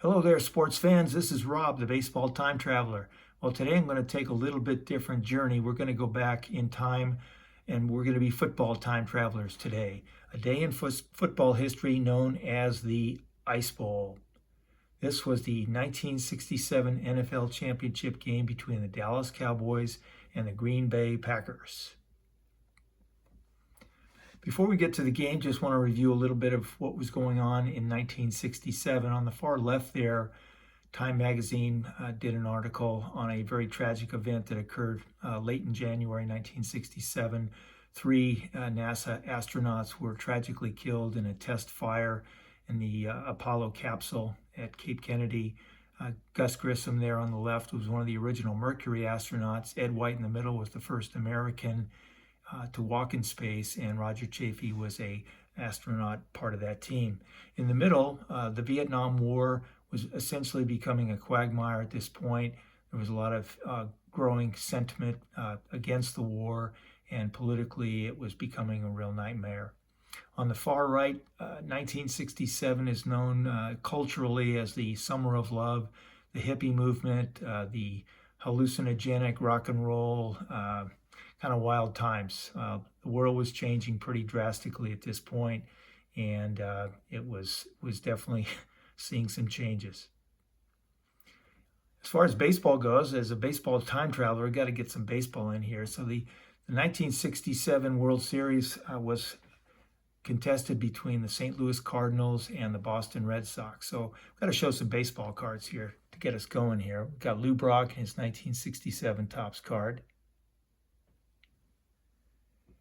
Hello there, sports fans. This is Rob, the baseball time traveler. Well, today I'm going to take a little bit different journey. We're going to go back in time and we're going to be football time travelers today. A day in football history known as the Ice Bowl. This was the 1967 NFL championship game between the Dallas Cowboys and the Green Bay Packers. Before we get to the game, just want to review a little bit of what was going on in 1967. On the far left there, Time magazine did an article on a very tragic event that occurred late in January 1967. Three NASA astronauts were tragically killed in a test fire in the Apollo capsule at Cape Kennedy. Gus Grissom there on the left was one of the original Mercury astronauts. Ed White in the middle was the first American to walk in space, and Roger Chaffee was an astronaut, part of that team. In the middle, the Vietnam War was essentially becoming a quagmire at this point. There was a lot of growing sentiment against the war, and politically it was becoming a real nightmare. On the far right, 1967 is known culturally as the Summer of Love, the hippie movement, the hallucinogenic rock and roll, kind of wild times. The world was changing pretty drastically at this point, and it was definitely seeing some changes. As far as baseball goes, as a baseball time traveler, I got to get some baseball in here. So the 1967 World Series was contested between the St. Louis Cardinals and the Boston Red Sox. So I've got to show some baseball cards here to get us going here. We've got Lou Brock and his 1967 Topps card.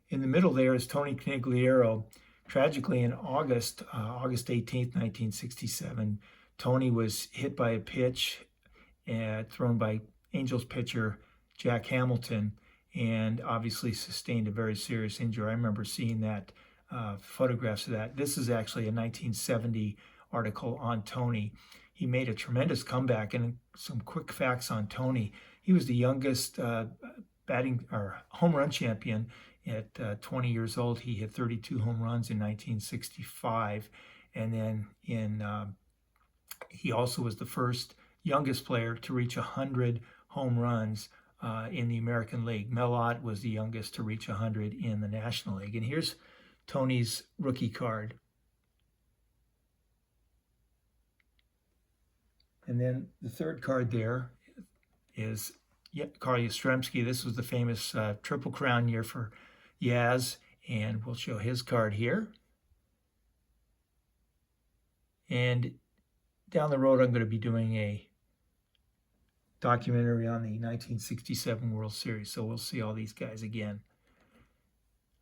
In the middle there is Tony Conigliaro. Tragically, in August 18th, 1967, Tony was hit by a pitch thrown by Angels pitcher Jack Hamilton, and obviously sustained a very serious injury. I remember seeing that photographs of that. This is actually a 1970 article on Tony. He made a tremendous comeback, and some quick facts on Tony. He was the youngest home run champion. At 20 years old, he hit 32 home runs in 1965, and then he also was the first youngest player to reach 100 home runs in the American League. Mel Ott was the youngest to reach 100 in the National League. And here's Tony's rookie card. And then the third card there is Carl Yastrzemski. This was the famous Triple Crown year for Yaz, and we'll show his card here. And down the road, I'm going to be doing a documentary on the 1967 World Series, so we'll see all these guys again.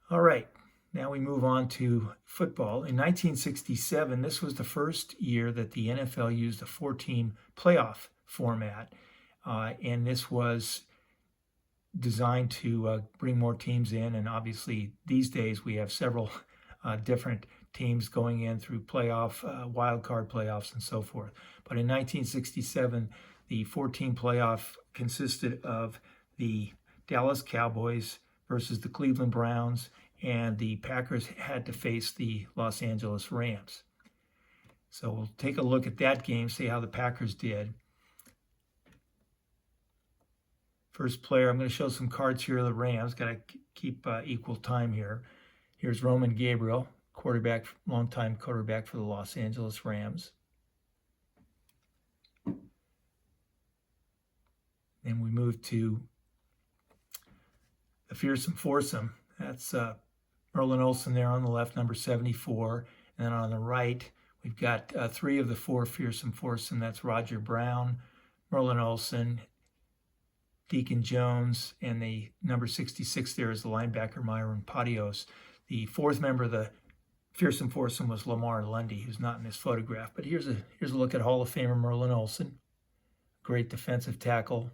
All right, now we move on to football. In 1967, this was the first year that the NFL used a 4-team playoff format, and this was designed to bring more teams in. And obviously these days we have several different teams going in through playoff, wild card playoffs and so forth. But in 1967, the 4-team playoff consisted of the Dallas Cowboys versus the Cleveland Browns, and the Packers had to face the Los Angeles Rams. So we'll take a look at that game, see how the Packers did. First player, I'm going to show some cards here of the Rams. Got to keep equal time here. Here's Roman Gabriel, quarterback, longtime quarterback for the Los Angeles Rams. Then we move to the fearsome foursome. That's Merlin Olsen there on the left, number 74. And then on the right, we've got 3 of the 4 fearsome foursome. That's Roger Brown, Merlin Olsen, Deacon Jones, and the number 66 there is the linebacker Myron Patios. The 4th member of the fearsome foursome was Lamar Lundy, who's not in this photograph. But here's a look at Hall of Famer Merlin Olsen, great defensive tackle,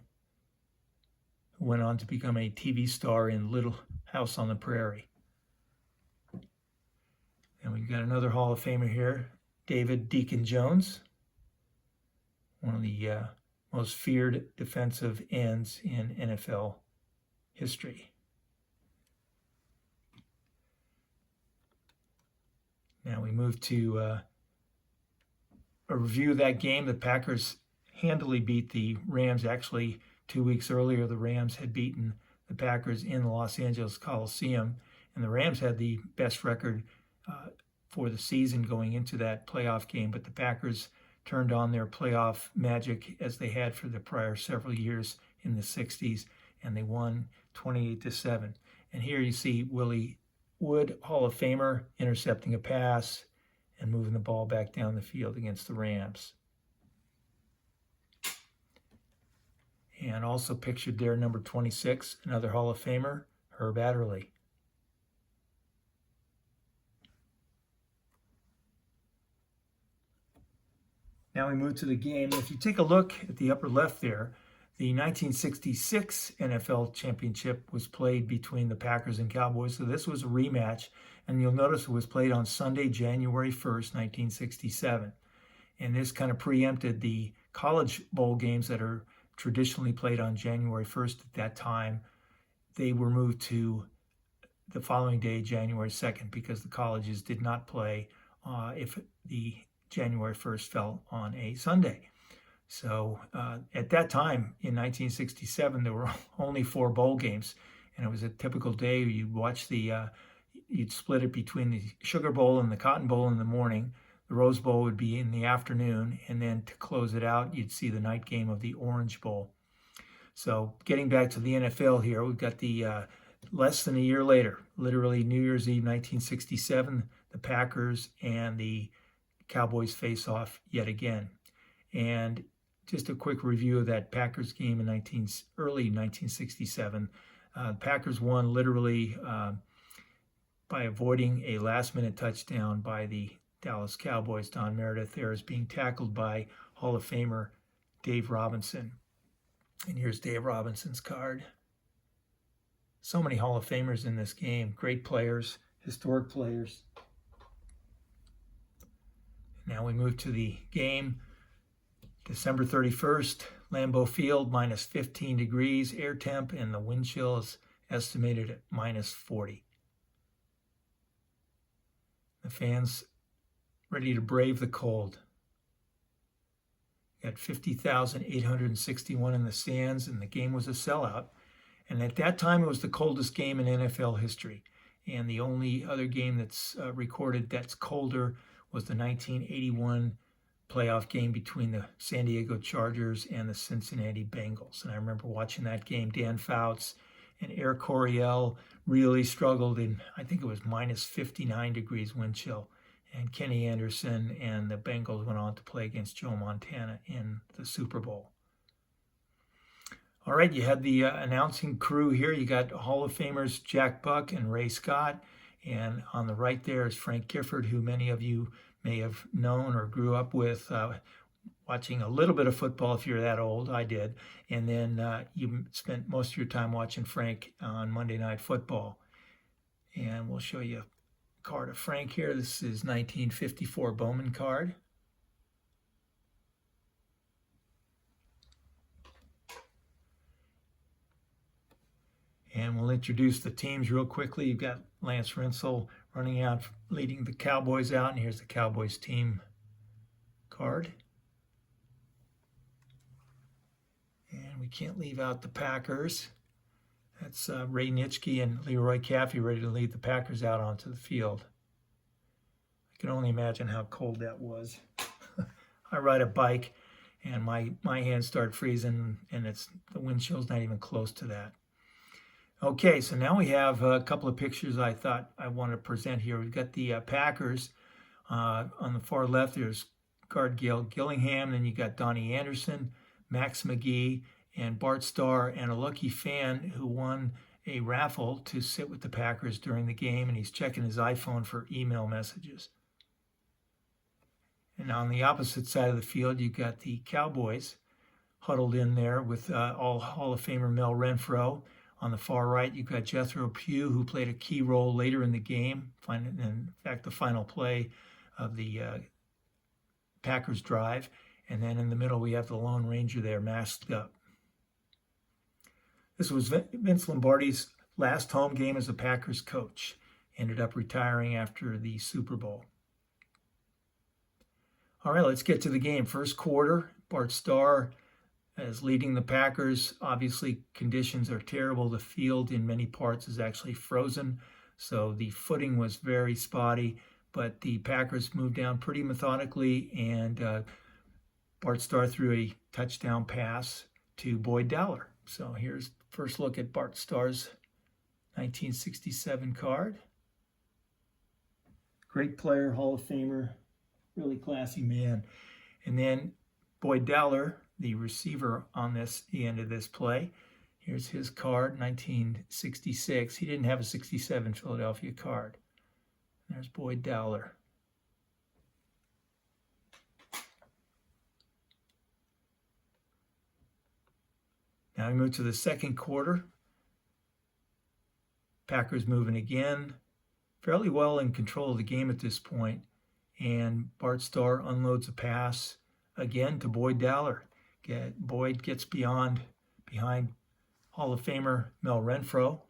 who went on to become a TV star in Little House on the Prairie. And we've got another Hall of Famer here, David Deacon Jones, one of the most feared defensive ends in NFL history. Now we move to a review of that game. The Packers handily beat the Rams. Actually, 2 weeks earlier, the Rams had beaten the Packers in the Los Angeles Coliseum, and the Rams had the best record for the season going into that playoff game, but the Packers turned on their playoff magic as they had for the prior several years in the 60s, and they won 28-7. And here you see Willie Wood, Hall of Famer, intercepting a pass and moving the ball back down the field against the Rams. And also pictured there, number 26, another Hall of Famer, Herb Adderley. Now we move to the game. If you take a look at the upper left there, the 1966 NFL Championship was played between the Packers and Cowboys. So this was a rematch, and you'll notice it was played on Sunday, January 1st, 1967. And this kind of preempted the College Bowl games that are traditionally played on January 1st at that time. They were moved to the following day, January 2nd, because the colleges did not play if the January 1st fell on a Sunday. So at that time in 1967, there were only 4 bowl games, and it was a typical day. You'd watch you'd split it between the Sugar Bowl and the Cotton Bowl in the morning. The Rose Bowl would be in the afternoon, and then to close it out, you'd see the night game of the Orange Bowl. So getting back to the NFL here, we've got the less than a year later, literally New Year's Eve 1967, the Packers and the Cowboys face off yet again. And just a quick review of that Packers game in early 1967. Packers won literally by avoiding a last-minute touchdown by the Dallas Cowboys. Don Meredith there is being tackled by Hall of Famer Dave Robinson. And here's Dave Robinson's card. So many Hall of Famers in this game. Great players, historic players. Now we move to the game. December 31st, Lambeau Field, minus 15 degrees, air temp, and the wind chill is estimated at minus 40. The fans ready to brave the cold. Got 50,861 in the stands, and the game was a sellout. And at that time, it was the coldest game in NFL history. And the only other game that's recorded that's colder was the 1981 playoff game between the San Diego Chargers and the Cincinnati Bengals. And I remember watching that game. Dan Fouts and Eric Coryell really struggled in, I think it was minus 59 degrees wind chill. And Kenny Anderson and the Bengals went on to play against Joe Montana in the Super Bowl. All right, you had the announcing crew here. You got Hall of Famers Jack Buck and Ray Scott. And on the right there is Frank Gifford, who many of you may have known or grew up with, watching a little bit of football if you're that old. I did. And then you spent most of your time watching Frank on Monday Night Football. And we'll show you a card of Frank here. This is 1954 Bowman card. And we'll introduce the teams real quickly. You've got Lance Rinsel running out, leading the Cowboys out. And here's the Cowboys team card. And we can't leave out the Packers. That's Ray Nitschke and Leroy Caffey ready to lead the Packers out onto the field. I can only imagine how cold that was. I ride a bike, and my hands start freezing, and the wind chill's not even close to that. Okay, so now we have a couple of pictures I thought I want to present here. We've got the Packers. On the far left, there's guard Gail Gillingham. Then you got Donnie Anderson, Max McGee, and Bart Starr, and a lucky fan who won a raffle to sit with the Packers during the game, and he's checking his iPhone for email messages. And on the opposite side of the field, you got the Cowboys huddled in there with all Hall of Famer Mel Renfro. On the far right, you've got Jethro Pugh, who played a key role later in the game. In fact, the final play of the Packers drive. And then in the middle, we have the Lone Ranger there, masked up. This was Vince Lombardi's last home game as a Packers coach. Ended up retiring after the Super Bowl. All right, let's get to the game. First quarter, Bart Starr is leading the Packers. Obviously, conditions are terrible. The field in many parts is actually frozen, so the footing was very spotty, but the Packers moved down pretty methodically, and Bart Starr threw a touchdown pass to Boyd Dowler. So here's first look at Bart Starr's 1967 card. Great player, Hall of Famer, really classy man. And then Boyd Dowler, the receiver on the end of this play. Here's his card, 1966. He didn't have a 67 Philadelphia card. There's Boyd Dowler. Now we move to the second quarter. Packers moving again, fairly well in control of the game at this point, and Bart Starr unloads a pass again to Boyd Dowler. Boyd gets behind Hall of Famer Mel Renfro,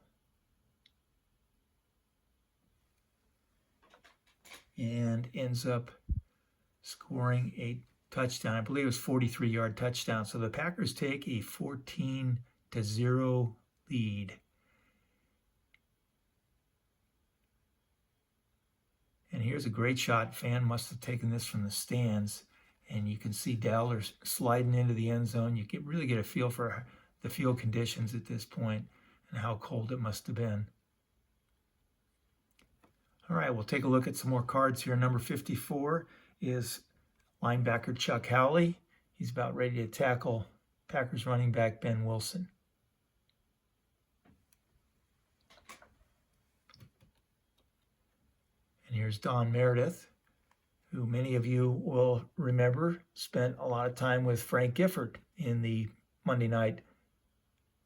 and ends up scoring a touchdown. I believe it was 43-yard touchdown. So the Packers take a 14-0 lead. And here's a great shot. Fan must have taken this from the stands. And you can see Dowler sliding into the end zone. You really get a feel for the field conditions at this point and how cold it must have been. All right, we'll take a look at some more cards here. Number 54 is linebacker Chuck Howley. He's about ready to tackle Packers running back Ben Wilson. And here's Don Meredith, who many of you will remember spent a lot of time with Frank Gifford in the Monday Night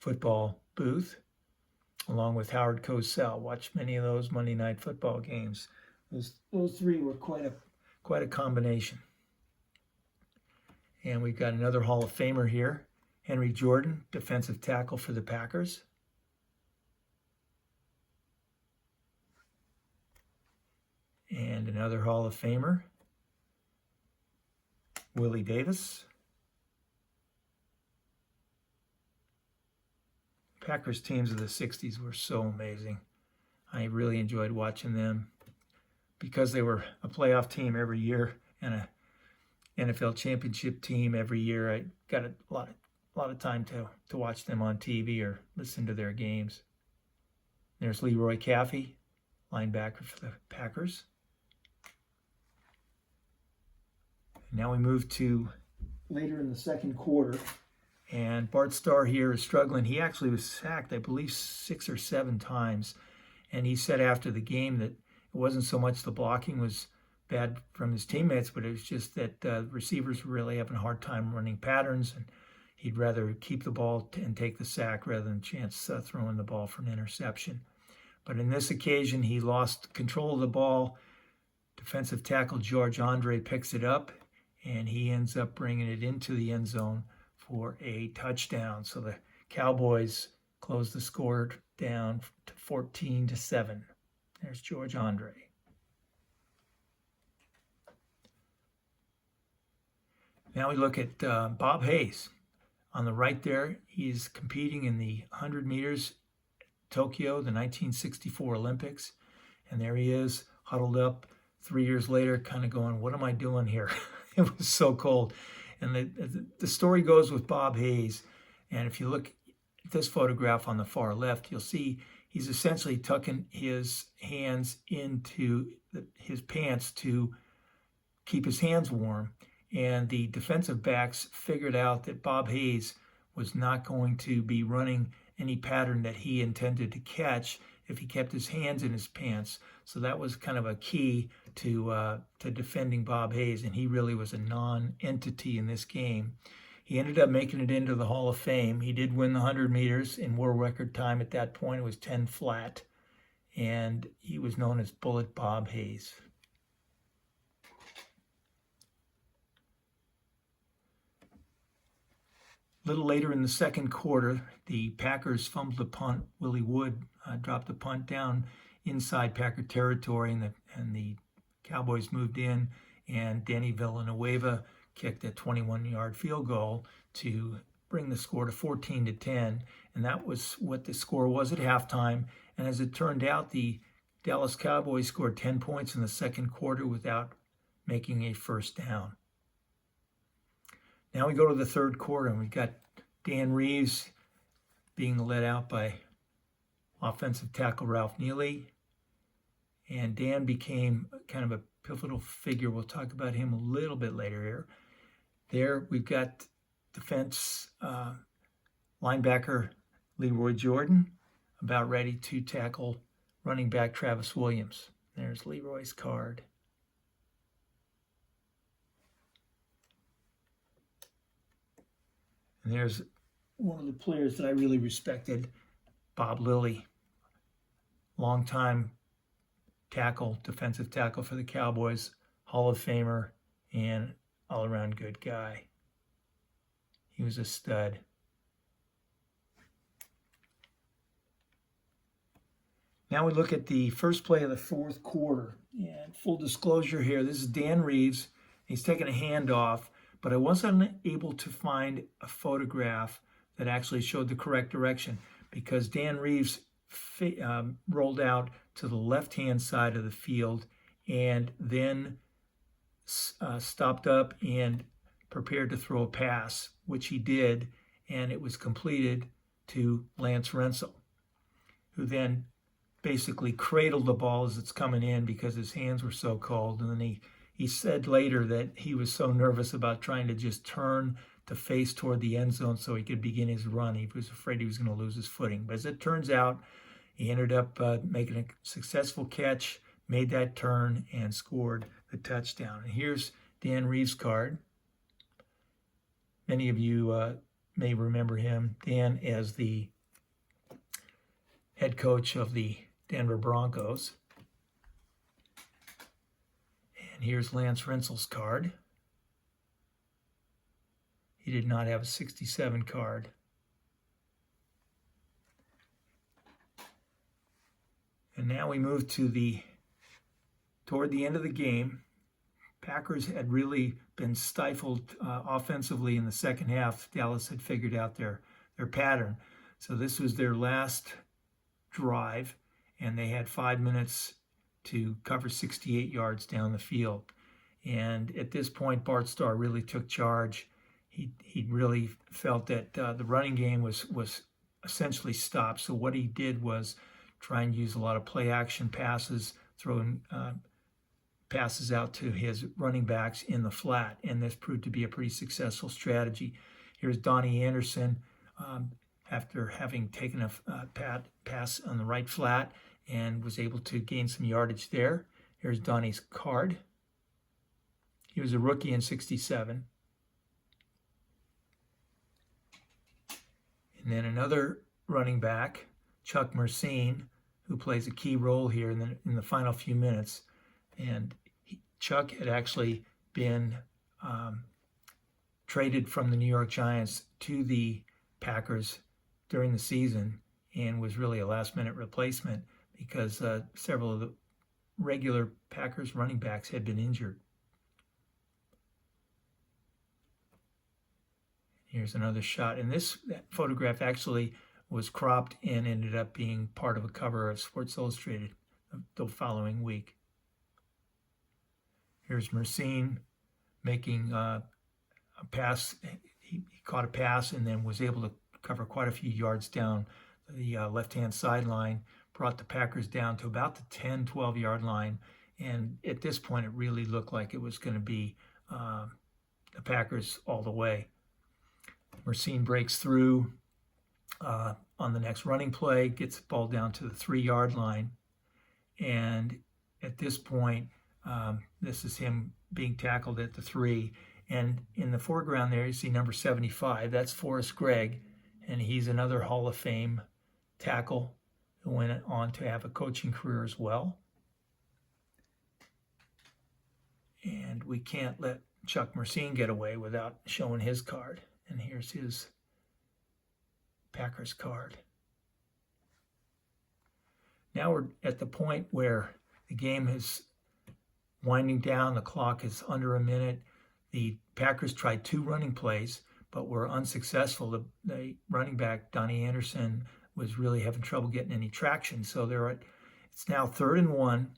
Football booth, along with Howard Cosell. Watched many of those Monday Night Football games. Those three were quite a combination. And we've got another Hall of Famer here, Henry Jordan, defensive tackle for the Packers. And another Hall of Famer, Willie Davis. Packers teams of the 60s were so amazing. I really enjoyed watching them because they were a playoff team every year and a NFL championship team every year. I got a lot of time to watch them on TV or listen to their games. There's Leroy Caffey, linebacker for the Packers. Now we move to later in the second quarter, and Bart Starr here is struggling. He actually was sacked, I believe, 6 or 7 times, and he said after the game that it wasn't so much the blocking was bad from his teammates, but it was just that receivers were really having a hard time running patterns, and he'd rather keep the ball and take the sack rather than chance throwing the ball for an interception. But in this occasion, he lost control of the ball. Defensive tackle George Andre picks it up, and he ends up bringing it into the end zone for a touchdown. So the Cowboys close the score down to 14-7. There's George Andre. Now we look at Bob Hayes. On the right there, he's competing in the 100 meters Tokyo, the 1964 Olympics. And there he is, huddled up 3 years later, kind of going, what am I doing here? It was so cold. And the story goes with Bob Hayes. And if you look at this photograph on the far left, you'll see he's essentially tucking his hands into his pants to keep his hands warm. And the defensive backs figured out that Bob Hayes was not going to be running any pattern that he intended to catch if he kept his hands in his pants. So that was kind of a key to defending Bob Hayes, and he really was a non-entity in this game. He ended up making it into the Hall of Fame. He did win the 100 meters in world record time at that point. It was 10 flat, and he was known as Bullet Bob Hayes. A little later in the second quarter, the Packers fumbled a punt. Willie Wood dropped the punt down inside Packer territory, and the Cowboys moved in and Danny Villanueva kicked a 21-yard field goal to bring the score to 14-10, and that was what the score was at halftime. And as it turned out, the Dallas Cowboys scored 10 points in the second quarter without making a first down. Now we go to the third quarter, and we've got Dan Reeves being led out by offensive tackle Ralph Neely. And Dan became kind of a pivotal figure. We'll talk about him a little bit later here. There we've got defense linebacker Leroy Jordan about ready to tackle running back Travis Williams. There's Leroy's card. And there's one of the players that I really respected, Bob Lilly, longtime tackle, defensive tackle for the Cowboys, Hall of Famer, and all-around good guy. He was a stud. Now we look at the first play of the fourth quarter. And full disclosure here, this is Dan Reeves. He's taking a handoff, but I wasn't able to find a photograph that actually showed the correct direction because Dan Reeves rolled out to the left-hand side of the field and then stopped up and prepared to throw a pass, which he did, and it was completed to Lance Rensel, who then basically cradled the ball as it's coming in because his hands were so cold. And then he said later that he was so nervous about trying to just turn to face toward the end zone so he could begin his run. He was afraid he was going to lose his footing. But as it turns out, he ended up making a successful catch, made that turn, and scored the touchdown. And here's Dan Reeves' card. Many of you may remember him, Dan, as the head coach of the Denver Broncos. And here's Lance Rensel's card. He did not have a 67 card. And now we move to toward the end of the game. Packers had really been stifled offensively in the second half. Dallas had figured out their pattern. So this was their last drive, and they had 5 minutes to cover 68 yards down the field. And at this point, Bart Starr really took charge. He really felt that the running game was essentially stopped. So what he did was try and use a lot of play action passes, throwing passes out to his running backs in the flat, and this proved to be a pretty successful strategy. Here's Donnie Anderson after having taken a pass on the right flat and was able to gain some yardage there. Here's Donnie's card. He was a rookie in '67. And then another running back, Chuck Mersine, who plays a key role here in the final few minutes. And Chuck had actually been traded from the New York Giants to the Packers during the season and was really a last-minute replacement because several of the regular Packers running backs had been injured. Here's another shot. And that photograph actually was cropped and ended up being part of a cover of Sports Illustrated the following week. Here's Mersine making a pass. He caught a pass and then was able to cover quite a few yards down the left-hand sideline, brought the Packers down to about the 10, 12-yard line. And at this point, it really looked like it was going to be the Packers all the way. Mersine breaks through on the next running play, gets the ball down to the 3-yard line. And at this point, this is him being tackled at the 3. And in the foreground there, you see number 75. That's Forrest Gregg. And he's another Hall of Fame tackle who went on to have a coaching career as well. And we can't let Chuck Mersine get away without showing his card. And here's his Packers card. Now we're at the point where the game has winding down. The clock is under a minute. The Packers tried 2 running plays, but were unsuccessful. The running back, Donnie Anderson, was really having trouble getting any traction. So it's now 3rd and 1,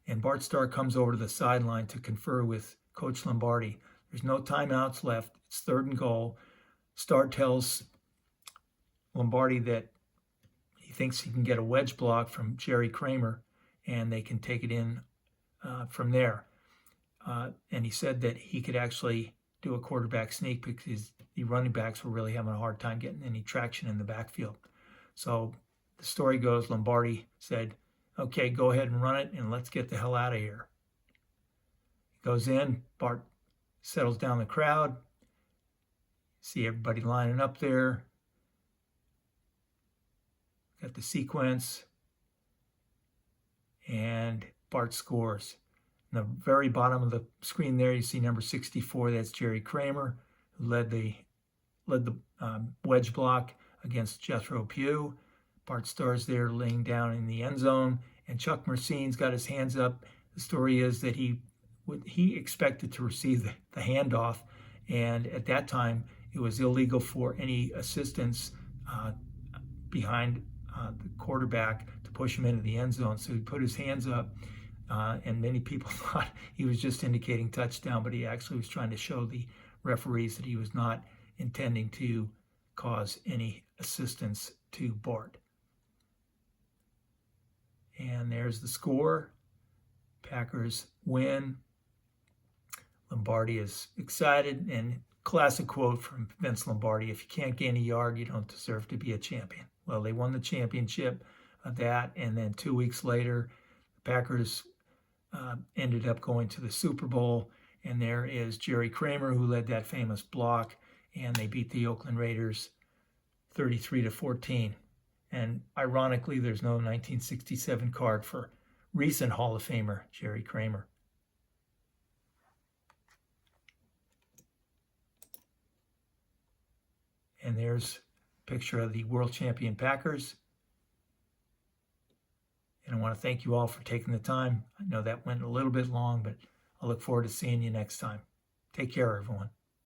and Bart Starr comes over to the sideline to confer with Coach Lombardi. There's no timeouts left. It's 3rd and goal. Starr tells Lombardi that he thinks he can get a wedge block from Jerry Kramer, and they can take it in from there. And he said that he could actually do a quarterback sneak because the running backs were really having a hard time getting any traction in the backfield. So the story goes, Lombardi said, okay, go ahead and run it, and let's get the hell out of here. He goes in. Bart settles down the crowd. See everybody lining up there. Got the sequence. And Bart scores. In the very bottom of the screen there, you see number 64. That's Jerry Kramer, who led the wedge block against Jethro Pugh. Bart Starr's there laying down in the end zone, and Chuck Mercine's got his hands up. The story is that he expected to receive the handoff, and at that time it was illegal for any assistants behind the quarterback to push him into the end zone. So he put his hands up, and many people thought he was just indicating touchdown, but he actually was trying to show the referees that he was not intending to cause any assistance to Bart. And there's the score. Packers win. Lombardi is excited, and classic quote from Vince Lombardi, if you can't gain a yard, you don't deserve to be a champion. Well, they won the championship of that, and then 2 weeks later, the Packers ended up going to the Super Bowl, and there is Jerry Kramer, who led that famous block, and they beat the Oakland Raiders 33-14. And ironically, there's no 1967 card for recent Hall of Famer Jerry Kramer. And there's a picture of the world champion Packers. And I want to thank you all for taking the time. I know that went a little bit long, but I look forward to seeing you next time. Take care, everyone.